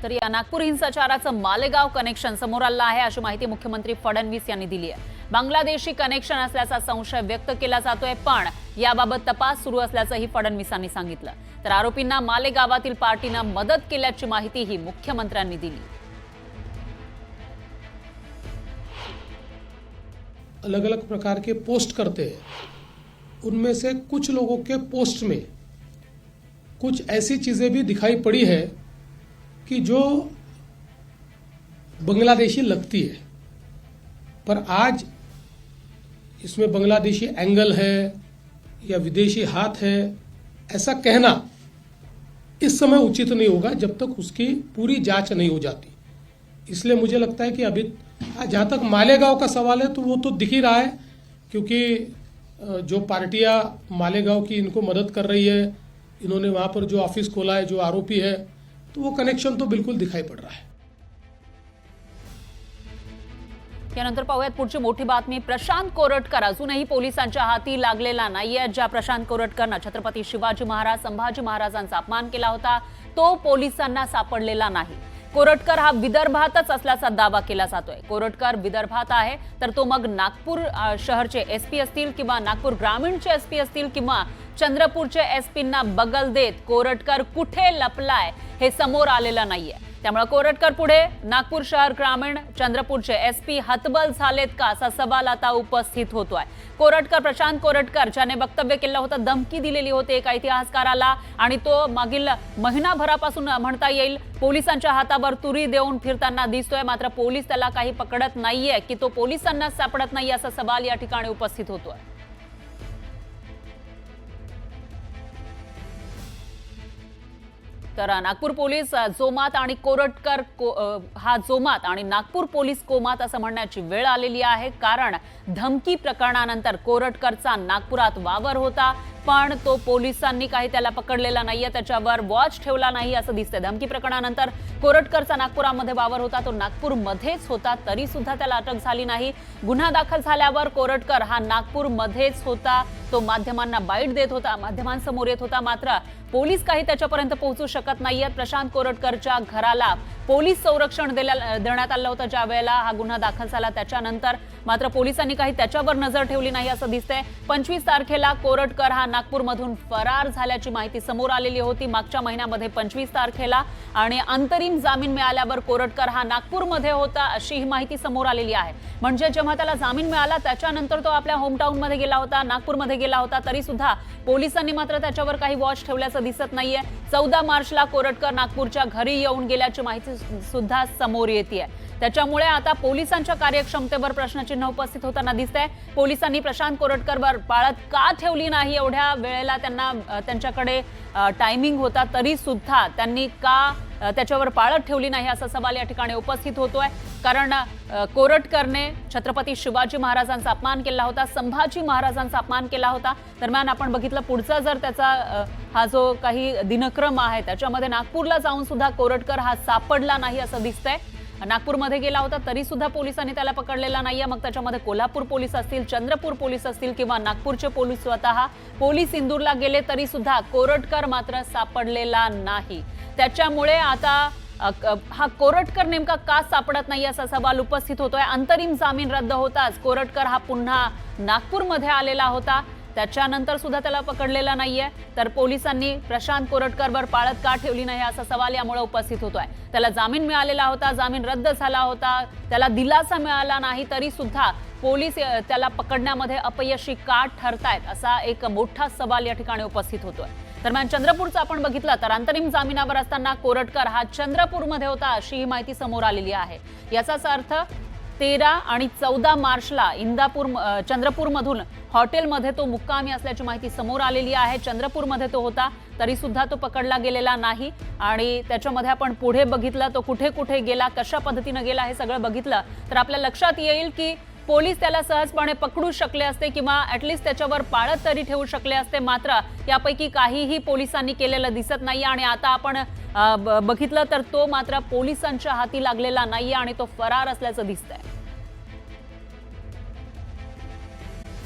तर या नागपूर हिंसाचाराचं मालेगाव कनेक्शन समोर आलं आहे अशी माहिती मुख्यमंत्री फडणवीस यांनी दिली आहे। बांगलादेशी कनेक्शन असल्याचा संशय व्यक्त केला जातोय, पण याबाबत तपास सुरू असल्याचंही फडणवीसांनी सांगितलं। तर आरोपींना मालेगावातील पार्टीनं मदत केल्याची माहितीही मुख्यमंत्र्यांनी दिली। अलग अलग प्रकार के पोस्ट करते हैं, उनमें से कुछ लोगों के पोस्ट में कुछ ऐसी चीजें भी दिखाई पड़ी है कि जो बांग्लादेशी लगती है, पर आज इसमें बांग्लादेशी एंगल है या विदेशी हाथ है, ऐसा कहना इस समय उचित नहीं होगा जब तक उसकी पूरी जांच नहीं हो जाती। इसलिए मुझे लगता है कि अभी जहाँ तक मालेगांव का सवाल है तो वो तो दिख ही रहा है, क्योंकि जो पार्टियां मालेगांव की इनको मदद कर रही है, इन्होंने वहाँ पर जो ऑफिस खोला है, जो आरोपी है, तो वो कनेक्शन तो बिल्कुल दिखाई पड़ रहा है। यानंतर पाहूयात पुढची मोठी बातमी। प्रशांत कोरटकर अजूनही पोलिसांच्या हाती लागलेला नाहीये। ज्या प्रशांत कोरटकरनं छत्रपती शिवाजी महाराज संभाजी महाराजांचा अपमान केला होता तो पोलिसांना सापडलेला नाही। कोरटकर हा विदर्भातच असल्याचा दावा केला जातोय। कोरटकर विदर्भात आहे तर तो मग नागपूर शहरचे एसपी असतील किंवा नागपूर ग्रामीणचे एसपी असतील किंवा चंद्रपूरचे एसपींना बगल देत कोरटकर कुठे लपलाय हे समोर आलेलं नाहीये। त्यामुळे कोरटकर पुढे नागपूर शहर ग्रामीण चंद्रपूरचे एसपी हतबल झालेत का असा सवाल आता उपस्थित होतोय। कोरटकर प्रशांत कोरटकर ज्याने वक्तव्य केलं होतं, धमकी दिलेली होती एका इतिहासकाराला आणि तो मागील महिनाभरापासून म्हणता येईल पोलिसांच्या हातावर तुरी देऊन फिरताना दिसतोय, मात्र पोलीस त्याला काही पकडत नाहीये की तो पोलिसांना सापडत नाही असा सवाल या ठिकाणी उपस्थित होतोय। तर नागपूर पोलीस जोमात आणि कोरटकर हा जोमात आणि नागपूर पोलीस कोमात असं म्हणण्याची वेळ आलेली आहे, कारण धमकी प्रकरणानंतर कोरटकरचा नागपुरात वावर होता, पण तो पोलिसांनी काही त्याला पकडलेला नाहीये, त्याच्यावर वॉच ठेवला नाही असं दिसतंय। धमकी प्रकरणानंतर कोरटकरचा नागपुरामध्ये वावर होता, तो नागपूरमध्येच होता, तरी सुद्धा त्याला अटक झाली नाही। गुन्हा दाखल झाल्यावर कोरटकर हा नागपूरमध्येच होता, तो माध्यमांना बाईट देत होता, माध्यमांसमोर येत होता, मात्र पोलीस काही त्याच्यापर्यंत पोहोचू शकत नाहीयेत। प्रशांत कोरटकरच्या घराला पोलीस संरक्षण देण्यात आलं होतं ज्या वेळेला हा गुन्हा दाखल झाला, त्याच्यानंतर मात्र पोलिसांनी काही त्याच्यावर नजर ठेवली नाही असं दिसतंय। 25 तारखेला कोरटकर हा नागपूरमधून फरार झाल्याची माहिती समोर आलेली होती मागच्या महिन्यामध्ये 25 तारखेला, आणि अंतरिम जामीन मिळाल्यावर कोरटकर हा नागपूरमध्ये होता अशी ही माहिती समोर आलेली आहे। म्हणजे जेव्हा त्याला जामीन मिळाला त्याच्यानंतर तो आपल्या होमटाऊन मध्ये गेला होता, नागपूरमध्ये गेला होता, तरी सुद्धा पोलिसांनी मात्र त्याच्यावर काही वॉच ठेवल्याचं दिसत नाहीये। 14 मार्चला कोरटकर नागपूरच्या घरी येऊन गेल्याची माहिती सुद्धा समोर येतेय। त्याच्यामुळे आता पोलिसांच्या कार्यक्षमतेवर प्रश्नचिन्ह उपस्थित होताना दिसतंय। पोलिसांनी प्रशांत कोरटकरवर पाळत का ठेवली नाही, एवढ्या वेळेला त्यांच्याकडे टायमिंग होता, तरी सुद्धा त्यांनी का त्याच्यावर पाळत ठेवली नाही असा सवाल या ठिकाणी उपस्थित होतोय। कारण कोरटकरने छत्रपती शिवाजी महाराजांचा अपमान केला होता, संभाजी महाराजांचा अपमान केला होता। दरम्यान आपण बघितलं पुढचा जर त्याचा हा जो काही दिनक्रम आहे त्याच्यामध्ये नागपूरला जाऊन सुद्धा कोरटकर हा सापडला नाही असं दिसतंय। नागपूरमध्ये गेला होता तरी सुद्धा पोलिसांनी त्याला पकडलेला नाहीये। मग त्याच्यामध्ये कोल्हापूर पोलीस असतील, चंद्रपूर पोलीस असतील किंवा नागपूरचे पोलीस स्वतः पोलीस इंदूरला गेले तरी सुद्धा कोरटकर मात्र सापडलेला नाही। त्याच्यामुळे आता हा कोरटकर नेमका का सापडत नाही असा सवाल उपस्थित होतोय। अंतरिम जामीन रद्द होताच कोरटकर हा पुन्हा नागपूरमध्ये आलेला होता, त्याच्यानंतर सुद्धा त्याला पकडलेला नाहीये। तर पोलिसांनी प्रशांत कोरटकरवर पाळत का ठेवली नाही असा सवाल यामुळे उपस्थित होतोय। त्याला जामीन मिळालेला होता, जामीन रद्द झाला होता, त्याला दिलासा मिळाला नाही, तरी सुद्धा पोलीस त्याला पकडण्यामध्ये अपयशी का ठरतायत असा एक मोठा सवाल या ठिकाणी उपस्थित होतोय। दरम्यान चंद्रपूरचं आपण बघितलं तर अंतरिम जामिनावर असताना कोरटकर हा चंद्रपूरमध्ये होता अशी ही माहिती समोर आलेली आहे। याचाच अर्थ 13 आणि 14 मार्चला चंद्रपूरमधून हॉटेलमध्ये तो मुक्कामी असल्याची माहिती समोर आलेली आहे। चंद्रपूरमध्ये तो होता तरी सुद्धा तो पकडला गेलेला नाही, आणि त्याच्यामध्ये आपण पुढे बघितलं तो कुठे कुठे गेला, कशा पद्धतीने गेला हे सगळं बघितलं तर आपल्या लक्षात येईल की पोलीस त्याला सहजपणे पकडू शकले असते किंवा ॲटलिस्ट त्याच्यावर पाळत तरी ठेवू शकले असते, मात्र यापैकी काहीही पोलिसांनी केलेलं दिसत नाही। आणि आता आपण बघितलं तर तो मात्र पोलिसांच्या हाती लागलेला नाहीये आणि तो फरार असल्याचं दिसतंय।